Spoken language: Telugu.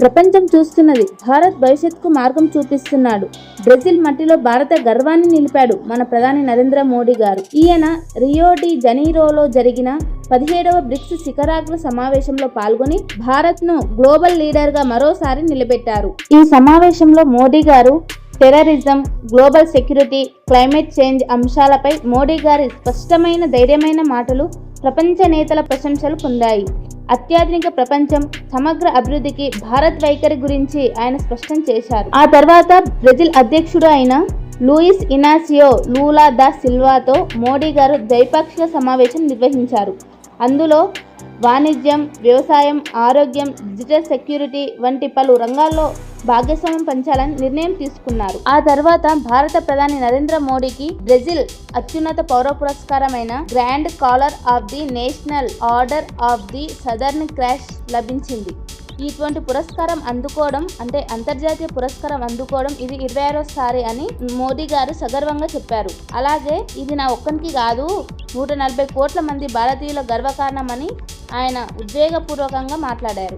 ప్రపంచం చూస్తున్నది. భారత్ భవిష్యత్తుకు మార్గం చూపిస్తున్నాడు. బ్రెజిల్ మట్టిలో భారత గర్వాన్ని నిలిపాడు మన ప్రధాని నరేంద్ర మోడీ గారు. ఈయన రియో డి జనీరోలో జరిగిన 17వ బ్రిక్స్ శిఖరాగ్ర సమావేశంలో పాల్గొని భారత్ను గ్లోబల్ లీడర్గా మరోసారి నిలబెట్టారు. ఈ సమావేశంలో మోడీ గారు terrorism, global security, climate change అంశాలపై మోడీ గారి స్పష్టమైన, ధైర్యమైన మాటలు ప్రపంచ నేతల ప్రశంసలు పొందాయి. అత్యాధునిక ప్రపంచం సమగ్ర అభివృద్ధికి భారత్ వైఖరి గురించి ఆయన స్పష్టం చేశారు. ఆ తర్వాత బ్రెజిల్ అధ్యక్షుడు అయిన లూయిస్ ఇనాసియో లూలా దా సిల్వాతో మోడీ గారు ద్వైపాక్షిక సమావేశం నిర్వహించారు. అందులో వాణిజ్యం, వ్యవసాయం, ఆరోగ్యం, డిజిటల్ సెక్యూరిటీ వంటి పలు రంగాల్లో భాగస్వామ్యం పంచాలని నిర్ణయం తీసుకున్నారు. ఆ తర్వాత భారత ప్రధాని నరేంద్ర మోడీకి బ్రెజిల్ అత్యున్నత పౌర పురస్కారమైన grand collar of the national order of the southern cross లభించింది. ఇటువంటి పురస్కారం అందుకోవడం అంటే అంతర్జాతీయ పురస్కారం అందుకోవడం ఇది 26వ అని మోదీ గారు సగర్వంగా చెప్పారు. అలాగే ఇది నా ఒక్కనికి కాదు, 140 కోట్ల మంది భారతీయుల గర్వకారణమని ఆయన ఉద్వేగపూర్వకంగా మాట్లాడారు.